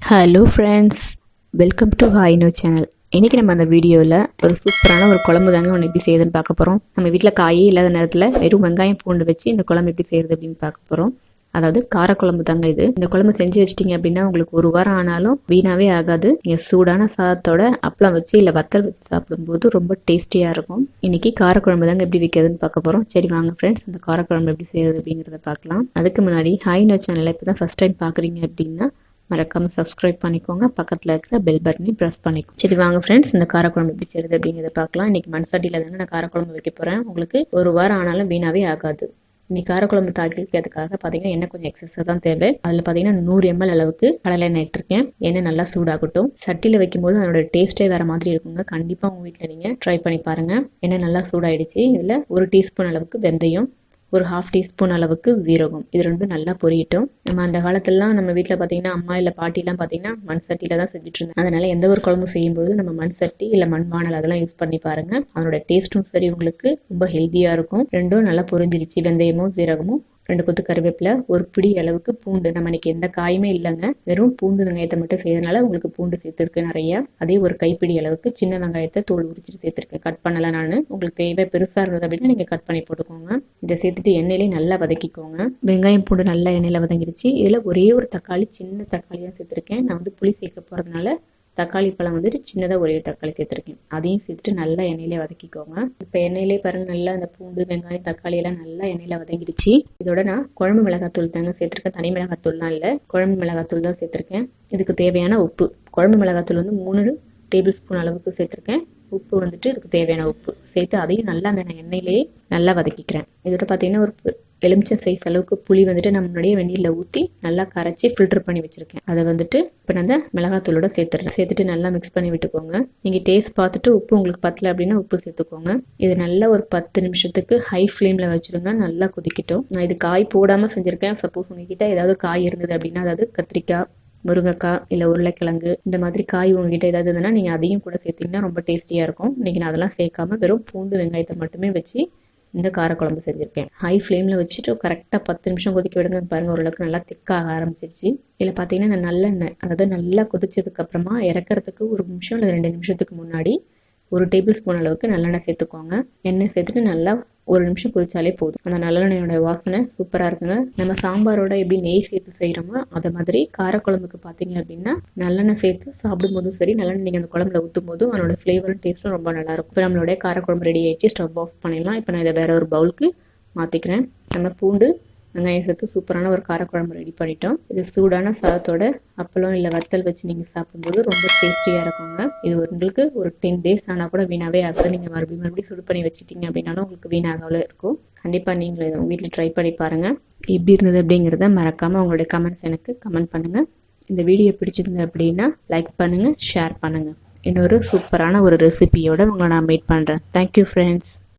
Hello friends, welcome to ஹாய்னோ channel. இன்றைக்கி நம்ம அந்த வீடியோவில் ஒரு சூப்பரான ஒரு குழம்பு தாங்க ஒன்று எப்படி செய்யுதுன்னு பார்க்க போகிறோம். நம்ம வீட்டில் காயே இல்லாத நேரத்தில் வெறும் வெங்காயம் பூண்டு வச்சு இந்த குழம்பு எப்படி செய்கிறது அப்படின்னு பார்க்க போகிறோம். அதாவது காரக்குழம்பு தாங்க இது. இந்த குழம்பு செஞ்சு வச்சிட்டிங்க அப்படின்னா உங்களுக்கு ஒரு வாரம் ஆனாலும் வீணாவே ஆகாது. நீங்கள் சூடான சாதத்தோட அப்பளம் வச்சு இல்லை வத்தல் வச்சு சாப்பிடும்போது ரொம்ப டேஸ்டியாக இருக்கும். இன்றைக்கி காரக்குழம்பு தாங்க எப்படி வைக்கிறதுன்னு பார்க்க போகிறோம். சரி வாங்க ஃப்ரெண்ட்ஸ், இந்த காரக்குழம்பு எப்படி செய்கிறது அப்படிங்கிறத பார்க்கலாம். அதுக்கு முன்னாடி ஹாய்னோ சேனலை இப்போ தான் ஃபஸ்ட் டைம் பார்க்குறீங்க அப்படின்னா மறக்காமல் சப்ஸ்கிரைப் பண்ணிக்கோங்க. பக்கத்தில் இருக்கிற பெல் பட்டனையும் ப்ரெஸ் பண்ணிக்கோங்க. சரி வாங்க ஃப்ரெண்ட்ஸ், இந்த காரக்குழம்பு எப்படி செய்யுது அப்படிங்கிறத பார்க்கலாம். இன்றைக்கி மண் சட்டியில் தாங்க நான் காரக்குழம்பு வைக்க போகிறேன். உங்களுக்கு ஒரு வாரம் ஆனாலும் வீணாவே ஆகாது. இன்னைக்கு காரக்குழம்பு தாளிக்கிறதுக்காக பார்த்தீங்கன்னா எண்ணெய் கொஞ்சம் எக்ஸஸாக தான் தேவை. அதில் பார்த்தீங்கன்னா 100 ml அளவுக்கு கடலை எண்ணெய் இட்டிருக்கேன். எண்ணெய் நல்லா சூடாகட்டும். சட்டியில் வைக்கும்போது அதோட டேஸ்ட்டே வேறு மாதிரி இருக்குங்க. கண்டிப்பாக உங்கள் வீட்டில் நீங்கள் ட்ரை பண்ணி பாருங்கள். எண்ணெய் நல்லா சூடாயிடுச்சு. இதில் 1 டீஸ்பூன் அளவுக்கு வெந்தயம், ஒரு 1/2 டீஸ்பூன் அளவுக்கு ஜீரகம், இது ரெண்டும் நல்லா பொரியட்டும். நம்ம அந்த காலத்துலலாம் நம்ம வீட்டில் பார்த்தீங்கன்னா அம்மா இல்லை பாட்டிலாம் பார்த்தீங்கன்னா மண் சட்டியில் தான் செஞ்சுட்டு இருந்தாங்க. அதனால எந்த ஒரு குழம்பு செய்யும்போது நம்ம மண் சட்டி இல்லை மண்பானை அதெல்லாம் யூஸ் பண்ணி பாருங்க. அதனோட டேஸ்ட்டும் சரி, உங்களுக்கு ரொம்ப ஹெல்த்தியாக இருக்கும். ரெண்டும் நல்லா பொரிஞ்சிருச்சு. வெந்தயமும் ஜீரகமும், 2 கொத்து கருவேப்பிலை, ஒரு பிடி அளவுக்கு பூண்டு. நம்ம இன்னைக்கு எந்த காயுமே இல்லைங்க, வெறும் பூண்டு வெங்காயத்தை மட்டும் செய்யறதுனால உங்களுக்கு பூண்டு சேர்த்துருக்கு நிறைய. அதே ஒரு கைப்பிடி அளவுக்கு சின்ன வெங்காயத்தை தோல் உரிச்சிட்டு சேர்த்துருக்கேன். கட் பண்ணல நான். உங்களுக்கு தேவை பெருசாக இருந்தது அப்படின்னா நீங்கள் கட் பண்ணி போட்டுக்கோங்க. இதை சேர்த்துட்டு எண்ணெயிலே நல்லா வதக்கிக்கோங்க. வெங்காயம் பூண்டு நல்லா எண்ணெயில் வதங்கிடுச்சு. இதில் ஒரே ஒரு தக்காளி, சின்ன தக்காளி தான் சேர்த்துருக்கேன். நான் புளி சேர்க்க போகிறதுனால தக்காளி பழம் சின்னதாக ஒரே தக்காளி சேர்த்துருக்கேன். அதையும் சேர்த்துட்டு நல்லா எண்ணெயிலே வதக்கிக்கோங்க. இப்போ எண்ணெயிலே பாருங்கள், நல்லா அந்த பூண்டு வெங்காயம் தக்காளி எல்லாம் நல்லா எண்ணெயில் வதங்கிடுச்சு. இதோட நான் குழம்பு மிளகாத்தூள் தாங்க சேர்த்துருக்கேன். தனி மிளகாத்தூள்லாம் இல்லை, குழம்பு மிளகாத்தூள் தான் சேர்த்துருக்கேன். இதுக்கு தேவையான உப்பு, குழம்பு மிளகாத்தூள் 3 டேபிள் ஸ்பூன் அளவுக்கு சேர்த்துருக்கேன். உப்பு இதுக்கு தேவையான உப்பு சேர்த்து அதையும் நல்லா அந்த எண்ணெயிலேயே நல்லா வதக்கிக்கிறேன். இதோட பார்த்தீங்கன்னா ஒரு எலுமிச்சை சைஸ் அளவுக்கு புளி நான் முன்னாடியே வெந்நீரில் ஊற்றி நல்லா கரைச்சி ஃபில்டர் பண்ணி வச்சுருக்கேன். அதை இப்போ நான் அந்த மிளகாத்தூளோட சேர்த்துட்டு நல்லா மிக்ஸ் பண்ணி விட்டுக்கோங்க. நீங்கள் டேஸ்ட் பார்த்துட்டு உப்பு உங்களுக்கு பத்தலை அப்படின்னா உப்பு சேர்த்துக்கோங்க. இது நல்லா ஒரு 10 நிமிஷத்துக்கு ஹை ஃப்ளேமில் வச்சுருங்க. நல்லா கொதிக்கட்டும். நான் இது காய் போடாமல் செஞ்சுருக்கேன். சப்போஸ் உங்ககிட்ட ஏதாவது காய் இருந்தது அப்படின்னா, அதாவது கத்திரிக்காய், முருங்கைக்காய் இல்லை உருளைக்கிழங்கு, இந்த மாதிரி காய் உங்ககிட்ட ஏதாவது இருந்ததுன்னா நீங்கள் அதையும் கூட சேர்த்திங்கன்னா ரொம்ப டேஸ்டியாக இருக்கும். இன்றைக்கி நான் அதெல்லாம் சேர்க்காம வெறும் பூண்டு வெங்காயத்தை மட்டுமே வச்சு இந்த காரக்குழம்பு செஞ்சுருக்கேன். ஹை ஃப்ளேமில் வச்சுட்டு கரெக்டாக 10 நிமிஷம் கொதிக்க விடுங்க. பாருங்கள், ஓரளவுக்கு நல்லா திக்காக ஆரம்பிச்சிருச்சு. இதில் பார்த்தீங்கன்னா நான் நல்லெண்ணெய், அதாவது நல்லா கொதிச்சதுக்கப்புறமா இறக்கிறதுக்கு 1 நிமிஷம் இல்லை 2 நிமிஷத்துக்கு முன்னாடி 1 டேபிள் ஸ்பூன் அளவுக்கு நல்லெண்ணெய் சேர்த்துக்கோங்க. எண்ணெய் சேர்த்துட்டு நல்லா 1 நிமிஷம் கொதிச்சாலே போதும். அந்த நல்லெண்ணெயோட வாசனை சூப்பராக இருக்குங்க. நம்ம சாம்பாரோட எப்படி நெய் சேர்த்து செய்கிறோமோ அதை மாதிரி காரக்குழம்புக்கு பார்த்தீங்க அப்படின்னா நல்லெண்ணெய் சேர்த்து சாப்பிடும்போதும் சரி, நல்லெண்ணெய் நீங்கள் அந்த குழம்புல ஊற்றும் போதும் அதனோட ஃப்ளேவரும் டேஸ்ட்டும் ரொம்ப நல்லாயிருக்கும். இப்போ நம்மளோட காரக்குழம்பு ரெடி ஆகிடுச்சு. ஸ்டவ் ஆஃப் பண்ணிடலாம். இப்போ நான் இதை வேற ஒரு பவுலுக்கு மாற்றிக்கிறேன். நம்ம பூண்டு வெங்காயம் சேர்த்து சூப்பரான ஒரு காரக்குழம்பு ரெடி பண்ணிட்டோம். இது சூடான சாதத்தோட அப்பளம் இல்லை வத்தல் வச்சு நீங்கள் சாப்பிடும்போது ரொம்ப டேஸ்டியாக இருக்குங்க. இது உங்களுக்கு ஒரு 10 days ஆனால் கூட வீணாவே ஆகாது. நீங்கள் மறுபடியும் சுடு பண்ணி வச்சுட்டீங்க அப்படின்னாலும் உங்களுக்கு வீணாகவே இருக்கும். கண்டிப்பாக நீங்களும் இதை உங்கள் வீட்டில் ட்ரை பண்ணி பாருங்கள். எப்படி இருந்தது அப்படிங்கிறத மறக்காமல் உங்களுடைய கமெண்ட்ஸ் எனக்கு கமெண்ட் பண்ணுங்கள். இந்த வீடியோ பிடிச்சிருந்தது அப்படின்னா லைக் பண்ணுங்கள், ஷேர் பண்ணுங்கள். இன்னொரு சூப்பரான ஒரு ரெசிபியோட உங்களை நான் மீட் பண்ணுறேன். Thank you friends.